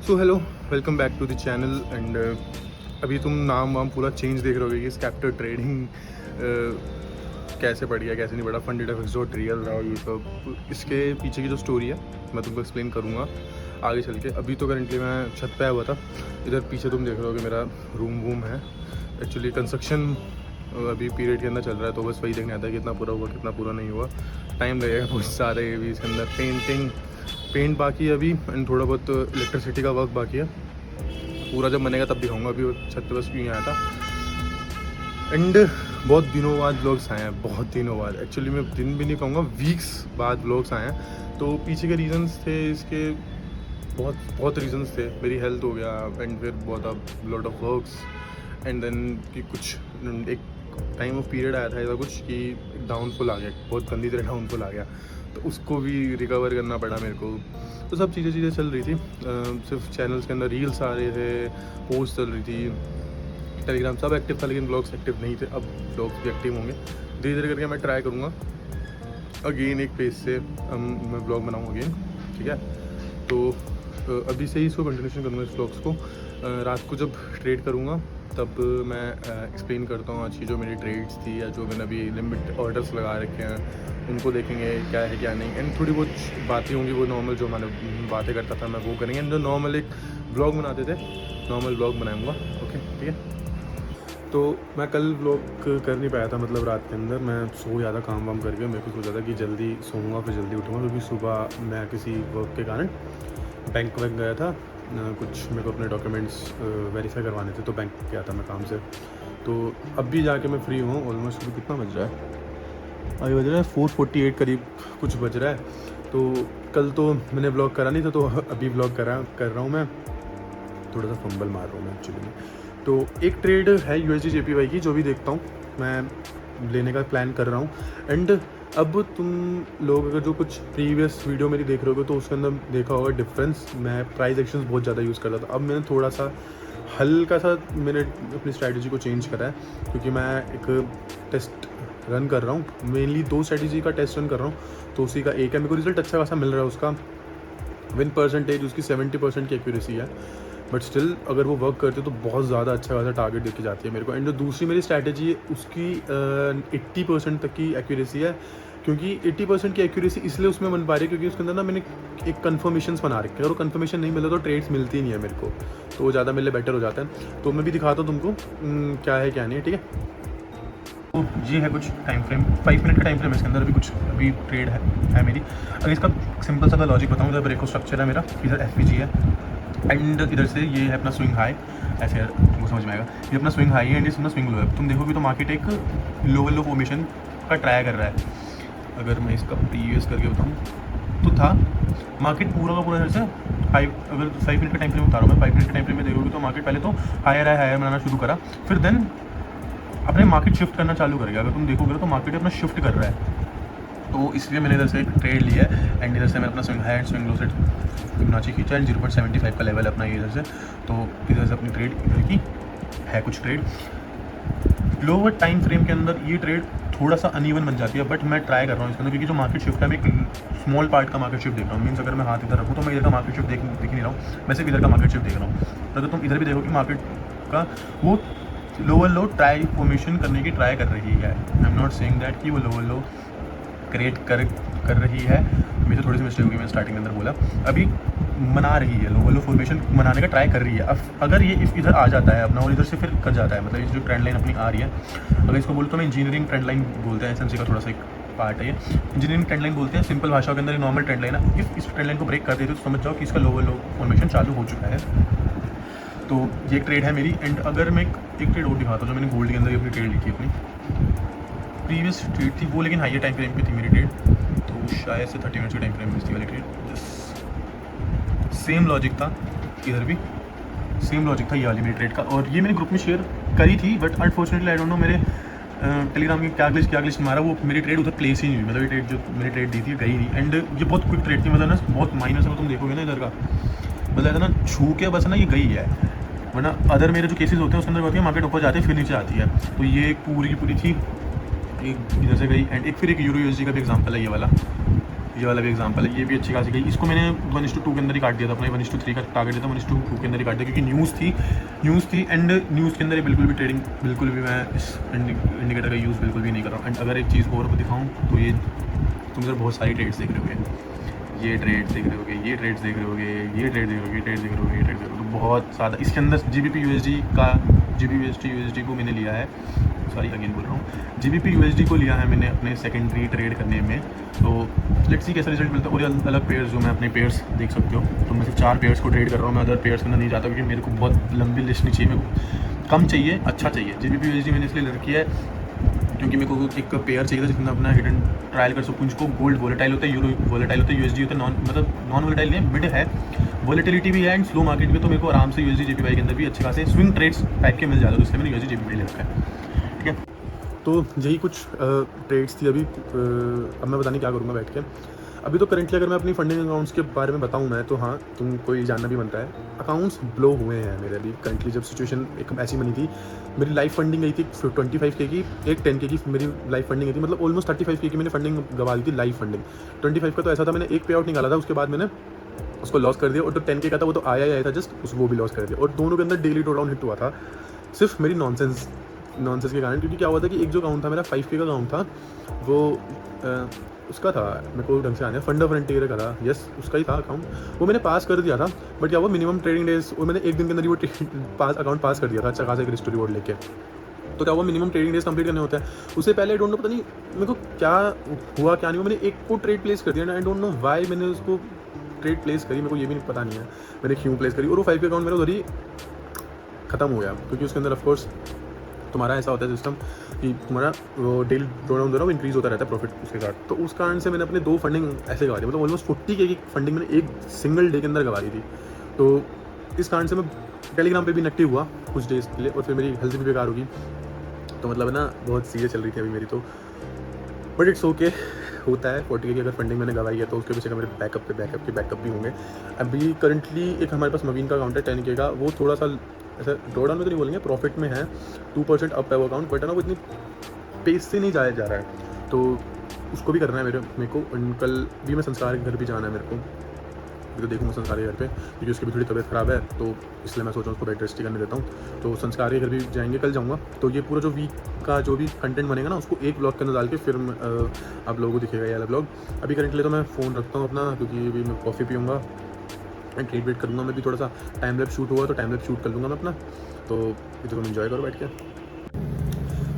So hello, welcome back to the channel and अभी तुम नाम वाम पूरा चेंज देख रहे होगे कि स्कैप्टर ट्रेडिंग कैसे पड़ गया, कैसे नहीं पड़ा, फंडेड एफएक्स डॉट रियल रहा, ये सब इसके पीछे की जो स्टोरी है मैं तुमको एक्सप्लेन करूँगा आगे चल के। अभी तो करंटली मैं छत पे आया हुआ था। इधर पीछे तुम देख रहे हो कि मेरा रूम वूम है। एक्चुअली कंस्ट्रक्शन अभी पीरियड के अंदर चल रहा है, तो बस वही देखने आता है कितना पूरा हुआ कितना पूरा नहीं हुआ। टाइम लगेगा बहुत सारे अभी इसके अंदर। पेंट बाकी है अभी एंड थोड़ा बहुत इलेक्ट्रिसिटी का वर्क बाकी है। पूरा जब बनेगा तब दिखाऊंगा। अभी वो छत पे बस यूँ आया था एंड बहुत दिनों बाद व्लॉग्स आए हैं, बहुत दिनों बाद। एक्चुअली मैं दिन भी नहीं कहूँगा, वीक्स बाद व्लॉग्स आए हैं। तो पीछे के रीजंस थे इसके, बहुत बहुत रीजंस थे। मेरी हेल्थ हो गया एंड फिर बहुत lot of works and then कि कुछ एक टाइम ऑफ पीरियड आया था ऐसा कुछ कि डाउनफॉल आ गया, बहुत गंदी तरह डाउनफॉल आ गया, तो उसको भी रिकवर करना पड़ा मेरे को। तो सब चीज़ें चल रही थी। सिर्फ चैनल्स के अंदर रील्स आ रहे थे, पोस्ट चल रही थी, टेलीग्राम सब एक्टिव था, लेकिन ब्लॉग्स एक्टिव नहीं थे। अब ब्लॉग्स भी एक्टिव होंगे धीरे धीरे करके। मैं ट्राई करूँगा अगेन एक पेज से मैं ब्लॉग बनाऊँ अगेन, ठीक है। तो अभी से ही इसको कंटिन्यूशन करूँगा इस ब्लॉग्स को। रात को जब ट्रेड करूँगा तब मैं एक्सप्लेन करता हूँ आज की जो मेरी ट्रेड्स थी या जो मैंने अभी लिमिट ऑर्डर्स लगा रखे हैं उनको देखेंगे क्या है क्या नहीं। एंड थोड़ी बहुत बातें होंगी वो नॉर्मल जो मैंने बातें करता था मैं वो करेंगे। एंड जो नॉर्मल एक ब्लॉग बनाते थे नॉर्मल ब्लॉग बनाऊँगा, ओके ठीक है। तो मैं कल ब्लॉग कर नहीं पाया था, मतलब रात के अंदर मैं सो ज़्यादा काम वाम करके मेरे को सोचा था कि जल्दी सोऊंगा फिर जल्दी उठूँगा, क्योंकि सुबह मैं किसी वर्क के कारण बैंक वैंक गया था। कुछ मेरे को अपने डॉक्यूमेंट्स वेरीफाई करवाने थे, तो बैंक गया था मैं काम से। तो अब भी जाके मैं फ्री हूँ ऑलमोस्ट। अभी कितना बज रहा है? अभी बज रहा है 4:48 करीब कुछ बज रहा है। तो कल तो मैंने ब्लॉग करा नहीं था, तो अभी ब्लॉग कर रहा हूँ मैं। थोड़ा सा फंबल मार रहा हूँ मैं एक्चुअली में। तो एक ट्रेड है USD JPY की जो भी देखता हूँ मैं लेने का प्लान कर रहा हूँ। एंड अब तुम लोग अगर जो कुछ प्रीवियस वीडियो मेरी देख रहे हो तो उसके अंदर देखा होगा डिफरेंस। मैं प्राइस एक्शंस बहुत ज़्यादा यूज़ करता था, अब मैंने थोड़ा सा हल्का सा मैंने अपनी स्ट्रैटेजी को चेंज करा है, क्योंकि मैं एक टेस्ट रन कर रहा हूँ। मेनली 2 स्ट्रैटेजी का टेस्ट रन कर रहा हूँ, तो उसी का एक है। मेरे को रिजल्ट अच्छा खासा मिल रहा है उसका। विन परसेंटेज उसकी 70% की एक्यूरेसी है, बट स्टिल अगर वो वर्क करते तो बहुत ज़्यादा अच्छा खासा टारगेट देखी जाती है मेरे को। एंड जो दूसरी मेरी स्ट्रैटेजी है उसकी 80% तक की एक्यूरेसी है, क्योंकि 80% की एक्यूरेसी इसलिए उसमें बन पा रही है क्योंकि उसके अंदर ना मैंने एक कन्फर्मेशंस बना रखे हैं। अगर वो कन्फर्मेशन नहीं मिला तो ट्रेड्स मिलती नहीं है मेरे को, तो वो ज़्यादा मेरे लिए बेटर हो जाता है। तो मैं भी दिखाता हूँ तुमको क्या है क्या नहीं है, ठीक है। तो ये है कुछ टाइम फ्रेम, 5 मिनट का टाइम फ्रेम है इसके अंदर। अभी ट्रेड है मेरी। अगर इसका सिंपल सा लॉजिक बताऊँ, इधर ब्रेको स्ट्रक्चर है मेरा, इधर FPG है एंड इधर से ये है अपना स्विंग हाई। ऐसे यार तुमको समझ में आएगा, ये अपना स्विंग हाई है एंड इसमें स्विंग लो है। तुम देखोगे तो मार्केट एक लोअर लो फॉर्मेशन का ट्राई कर रहा है। अगर मैं इसका प्रीवियस करके बताऊँ तो था मार्केट पूरा का पूरा इधर से अगर 5 मिनट का टाइम फ्रेम बता रहा हूँ मैं, 5 मिनट के टाइम फ्रेम में देखोगे तो मार्केट पहले तो हायर बनाना शुरू करा, फिर देन अपने मार्केट शिफ्ट करना चालू कर गया। अगर तुम देखोगे तो मार्केट अपना शिफ्ट कर रहा है, तो इसलिए मैंने इधर से एक ट्रेड लिया है एंड इधर से मैंने अपना swing high and swing low से फिबोनाची खींचा एंड 0.75 का लेवल है अपना ये इधर से। तो इधर से अपनी ट्रेड इधर की है कुछ ट्रेड। लोअर टाइम फ्रेम के अंदर ये ट्रेड थोड़ा सा अनइवन बन जाती है, बट मैं ट्राई कर रहा हूँ इसके अंदर, क्योंकि जो मार्केट शिफ्ट है मैं एक स्मॉल पार्ट का मार्केट शिफ्ट देख रहा हूँ। मीन्स अगर मैं हाथ इधर रखूँ तो मैं इधर का मार्केट शिफ्ट देख नहीं रहा हूँ, मैं सिर्फ इधर का मार्केट शिफ्ट देख रहा हूँ। तो अगर तुम इधर भी देखो कि मार्केट का वो लोअर लो ट्राई फॉर्मेशन करने की ट्राई कर रही है। I am not saying that कि वो लोअर लो क्रिएट कर रही है, मेरे थोड़ी सी मिस्टेक होगी, मैंने स्टार्टिंग के अंदर बोला। अभी मना रही है, लोअर लो फॉर्मेशन मनाने का ट्राई कर रही है। अब अगर ये इधर आ जाता है अपना और इधर से फिर कर जाता है, मतलब ये जो ट्रेंड लाइन अपनी आ रही है, अगर इसको बोलते तो मैं इंजीनियरिंग ट्रेंड लाइन बोलते हैं, SMC का थोड़ा सा एक पार्ट है ये। इंजीनियरिंग ट्रेंड लाइन बोलते हैं सिंपल भाषा के अंदर, नॉर्मल ट्रेंड लाइन है। इस ट्रेंड लाइन को ब्रेक कर देते तो समझ जाओ कि इसका लोअर लो फॉर्मेशन चालू हो चुका है। तो ये ट्रेड है मेरी। एंड अगर मैं एक ट्रेड और दिखाता हूँ जो मैंने गोल्ड के अंदर अपनी ट्रेड ली थी, अपनी प्रीवियस ट्रेड थी वो, लेकिन हाइयर टाइम फ्रेम पे थी मेरी ट्रेड, तो शायद से 30 मिनट्स के टाइम फ्रेम में थी वाली ट्रेड। सेम लॉजिक था इधर भी, सेम लॉजिक था ये वाली मेरी ट्रेड का, और ये मैंने ग्रुप में शेयर करी थी, but unfortunately I don't know मेरे टेलीग्राम में क्या ग्लिच मारा, वो मेरी ट्रेड उधर प्लेस ही नहीं हुई। मतलब ये ट्रेड जो मैंने ट्रेड दी थी गई नहीं। एंड ये बहुत क्विक ट्रेड थी, मतलब ना बहुत माइनस है, तुम देखोगे ना इधर का, मतलब ऐसा ना छू के बस ना ये गई है। वरना अदर मेरे जो केसेस होते हैं उसके अंदर होती है मार्केट ऊपर जाती है फिर नीचे आती है। तो ये एक पूरी की पूरी थी, एक इधर से गई। एंड एक फिर एक यूरो USD का भी एग्जांपल है ये वाला, ये वाला भी एग्जांपल है, ये भी अच्छी खासी गई। इसको मैंने 1:2 के अंदर ही काट दिया था, अपने 1:3 का टारगेट दिया था, 1:2 के अंदर ही काट दिया, क्योंकि न्यूज़ थी एंड न्यूज़ के अंदर ही बिल्कुल भी ट्रेडिंग, बिल्कुल भी मैं इस इंडिकेटर का यूज़ बिल्कुल भी नहीं कर रहा हूँ। एंड अगर एक चीज़ और दिखाऊँ तो ये तुम इधर बहुत सारी ट्रेड्स देख रहे होगे, ये ट्रेड्स देख रहे होगे, ये ट्रेड्स देख रहे होगे, ये ट्रेड देख रहे होगे, ये ट्रेड देख रहे होगे, ये ट्रेड देख रहे हो, तो बहुत ज़्यादा इसके अंदर GBP USD को मैंने लिया है, सॉरी अगेन बोल रहा हूँ, GBP USD को लिया है मैंने अपने सेकेंडरी ट्रेड करने में। तो लेट्स सी कैसा रिजल्ट मिलता है। और ये अलग पेयर्स जो मैं अपने पेयर्स देख सकते हो, तो मैं सिर्फ 4 पेयर्स को ट्रेड कर रहा हूँ, मैं अदर पेयर्स के अंदर नहीं जाता, क्योंकि मेरे को बहुत लंबी लिस्ट नहीं चाहिए, मेरे को कम चाहिए, अच्छा चाहिए। GBP USD मैंने इसलिए किया है क्योंकि मेरे को एक पेयर चाहिए था जिसमें अपना हिडन ट्रायल कर सकूँ। उसको गोल्ड वोलेटाइल होता है, यूरो वोलेटाइल होता है, USD होता है नॉन वोलेटाइल नहीं, मिड है, वोलेटिलिटी भी है एंड स्लो मार्केट में, तो मेरे को आराम से USD JPY के अंदर भी अच्छे खासे स्विंग ट्रेड्स टाइप के मिल जाते, तो इसलिए मैंने USD JPY ले रखा है। ठीक है, तो यही कुछ ट्रेड्स थी अभी। अब मैं बताने क्या करूँगा बैठ के। अभी तो करंटली अगर मैं अपनी फंडिंग अकाउंट्स के बारे में बताऊँ मैं, तो हाँ तुमको ये जानना भी बनता है, अकाउंट्स ब्लो हुए हैं मेरे अभी करंटली। जब सिचुएशन एक ऐसी बनी थी, मेरी लाइव फंडिंग गई थी 25K की, एक 10K की मेरी लाइव फंडिंग गई थी, मतलब ऑलमोस्ट 35K की मैंने फंडिंग गवा दी थी, लाइव फंडिंग। 25 का तो ऐसा था, मैंने एक पे आउट निकाला था, उसके बाद मैंने उसको लॉस कर दिया, और जो 10K का था वो तो आया ही आया था जस्ट, वो भी लॉस कर दिया। और दोनों के अंदर डेली ड्रॉडाउन हिट हुआ था, सिर्फ मेरी नॉनसेंस के कारण। क्योंकि क्या हुआ था कि एक जो अकाउंट था मेरा 5K का अकाउंट था, वो उसका था, मेरे को ढंग से आने फंडा फ्रंटियर का था, यस उसका ही था अकाउंट, वो मैंने पास कर दिया था। बट क्या हुआ, मिनिमम ट्रेडिंग डेज, और मैंने एक दिन के अंदर ही वो अकाउंट पास कर दिया था, अच्छा खासा एक रिस्टोरी बोर्ड लेके। तो क्या हुआ, मिनिमम ट्रेडिंग डेज कंप्लीट करने होते हैं, उससे पहले आई डोंट नो, पता नहीं मेरे को क्या हुआ क्या नहीं हुआ, मैंने एक को ट्रेड प्लेस कर दिया, आई डोंट नो वाई मैंने उसको ट्रेड प्लेस करी, मेरे को ये भी नहीं पता नहीं है मैंने क्यों प्लेस करी, और वो 5K अकाउंट मेरा उधर ही खत्म हो गया। क्योंकि उसके अंदर ऑफकोर्स तुम्हारा ऐसा होता है सिस्टम कि तुम्हारा वो डेली ड्रॉडाउन वो इंक्रीज़ होता रहता है प्रॉफिट उसके साथ। तो उस कारण से मैंने अपने 2 फंडिंग ऐसे गवा दी, मतलब ऑलमोस्ट 40K की फंडिंग मैंने एक सिंगल डे के अंदर गवा दी थी। तो इस कारण से मैं टेलीग्राम पे भी नेगेटिव हुआ कुछ डेज के लिए, और फिर मेरी हेल्थ भी बेकार होगी। तो मतलब है ना, बहुत सीरियस चल रही थी अभी मेरी, तो बट इट्स ओके, होता है। 40K की अगर फंडिंग मैंने गवाई है तो उसके पीछे का मेरे बैकअप भी होंगे। अभी करंटली एक हमारे पास मवीन का अकाउंट है 10K का, वो थोड़ा सा ऐसा ड्रॉडाउन में तो नहीं बोलेंगे, प्रॉफिट में है, 2% अप है वो अकाउंट, बट है ना वो इतनी पेस से नहीं जाया जा रहा है, तो उसको भी करना है मेरे को। कल भी मैं संस्कार के घर भी जाना है मेरे को, अभी तो देखूँगा संस्कार के घर पे, क्योंकि उसकी भी थोड़ी तबीयत ख़राब है, तो इसलिए मैं सोच रहा हूँ उसको बेड रेस्ट करने देता हूँ। तो संस्कार के घर भी जाएंगे, कल जाऊँगा। तो ये पूरा जो वीक का जो भी कंटेंट बनेगा ना, उसको एक ब्लॉग के अंदर डाल के फिर आप लोगों को दिखेगा ये वाला ब्लॉग। अभी करंटली तो मैं फ़ोन रखता हूँ अपना, क्योंकि अभी मैं कॉफ़ी पीऊँगा एंड ट्रेड वेट करूँगा। मैं भी थोड़ा सा टाइम लैप शूट हुआ तो टाइम लैप शूट कर लूँगा मैं अपना, तो ये तो तुम इन्जॉय करो बैठ के।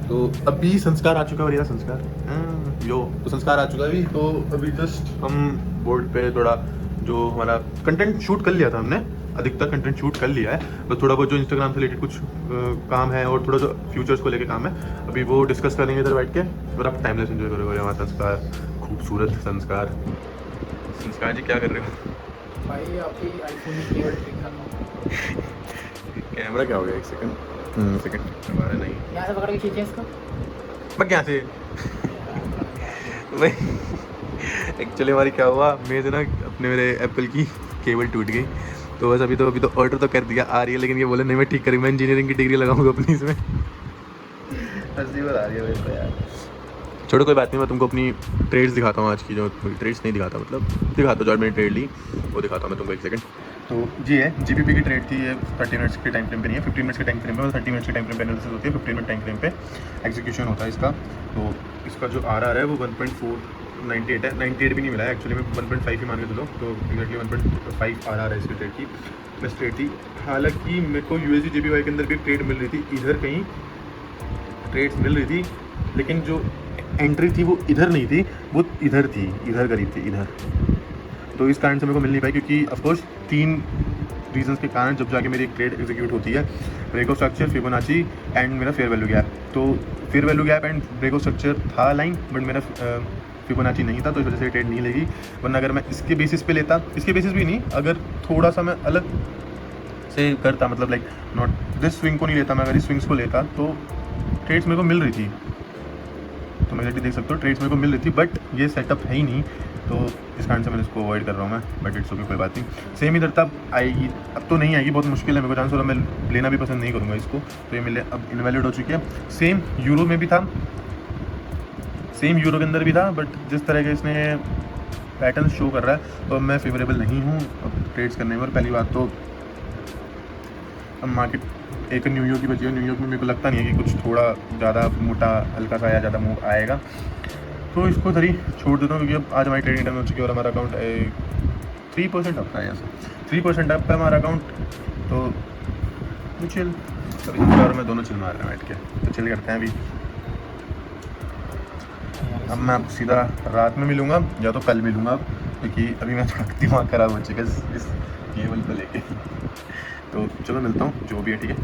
तो अभी संस्कार आ चुका है, और संस्कार यो तो संस्कार आ चुका है अभी। तो अभी जस्ट हम बोर्ड पे थोड़ा जो हमारा कंटेंट शूट कर लिया था हमने, अधिकतर कंटेंट शूट कर लिया है, बस थोड़ा बहुत जो इंस्टाग्राम से रिलेटेड कुछ काम है, और थोड़ा जो फ्यूचर्स को लेके काम है, अभी वो डिस्कस करेंगे इधर बैठ के, और आप टाइमलेस एंजॉय करोगे हमारा संस्कार, खूबसूरत संस्कार। संस्कार जी क्या कर रहे हो भाई? आपकी आईफोन की कीबोर्ड ठीक कर रहा हूँ। कैमरा क्या हो गया, एक सेकंड हमारा नहीं, यहाँ से पकड़ के खींचे इसको, मैं क्या से भाई एक्चुअली हमारी क्या हुआ, मेरे ना अपने मेरे एप्पल की केबल टूट गई, तो बस अभी तो ऑर्डर तो कर दिया, आ रही है, लेकिन ये बोले नहीं मैं ठीक करूँगा, मैं इंजीनियरिंग की डिग्री लगाऊंगा अपनी इसमें। हंसी बात आ रही है मेरे को यार, छोड़ो कोई बात नहीं। मैं तुमको अपनी ट्रेड्स दिखाता हूँ आज की, जो ट्रेड्स नहीं दिखाता, मतलब दिखाता हूँ जो मैंने ट्रेड ली वो दिखाता हूँ मैं तुमको, एक सेकंड। तो ये है GBP की ट्रेड थी, ये 30 मिनट्स के टाइम फ्रेम पे नहीं है, 15 मिनट्स के टाइम फ्रेम पे, 30 मिनट्स के टाइम फ्रेम पे एनालिसिस होती है, 15 मिनट टाइम फ्रेम पे एग्जीक्यूशन होता है इसका। तो इसका जो RR है वो 1.498 है, 98 भी नहीं मिला है एक्चुअली, में 1.5 ही मान के चलो, तो एक्जैक्टली 1.5 RR है इसकी ट्रेड की, बेस्ट ट्रेड थी। हालांकि मेरे को USD JPY के अंदर भी ट्रेड मिल रही थी, इधर कहीं ट्रेड्स मिल रही थी, लेकिन जो एंट्री थी वो इधर नहीं थी, वो इधर थी, इधर करीब थी, इधर। तो इस कारण से मेरे को मिल नहीं पाई, क्योंकि ऑफकोर्स 3 रीजंस के कारण जब जाके मेरी एक ट्रेड एग्जीक्यूट होती है, break of structure, Fibonacci and मेरा फेयर वैल्यू गैप। तो fair value gap and break of structure था लाइन, बट मेरा फिबोनाची नहीं था, तो इस वजह से ट्रेड नहीं लेगी। वरना अगर मैं इसके बेसिस पे लेता, इसके बेसिस भी नहीं, अगर थोड़ा सा मैं अलग से करता, मतलब लाइक नॉट दिस स्विंग को नहीं लेता मैं, अगर इस स्विंग्स को लेता तो ट्रेड्स मेरे को मिल रही थी, तो मैं देख सकते हो ट्रेड्स मेरे को मिल रही थी, बट ये सेटअप है ही नहीं, तो इस कारण से मैं इसको अवॉइड कर रहा हूँ मैं, बट इट्स ओके, कोई बात नहीं। सेम इधर तब आएगी, अब तो नहीं आएगी, बहुत मुश्किल है मेरे को चांस, और मैं लेना भी पसंद नहीं करूँगा इसको, तो ये मिले अब इनवैलिड हो चुकी है। सेम यूरो में भी था, सेम यूरो के अंदर भी था, बट जिस तरह के इसने पैटर्न शो कर रहा है, तो मैं फेवरेबल नहीं हूँ ट्रेड्स करने में। और पहली बात तो अब मार्केट एक न्यूयॉर्क की बची है, न्यूयॉर्क में मेरे को लगता नहीं है कि कुछ थोड़ा ज़्यादा मोटा हल्का सा या ज़्यादा मूव आएगा, तो इसको इधर ही छोड़ देता हूँ, क्योंकि अब आज हमारी ट्रेडिंग टाइम हो चुकी है और हमारा अकाउंट 3% अप था, यहाँ से 3% अप है हमारा अकाउंट। तो चिल, और मैं दोनों चिल मार रहे हैं बैठ के, तो चिल करते हैं अभी। अब मैं आपको सीधा रात में मिलूँगा या तो कल मिलूँगा अब, क्योंकि अभी मैं थोड़ा दिमाग ख़राब हो चुका है इस केबल को लेके। तो चलो मिलता हूँ, जो भी है, ठीक है।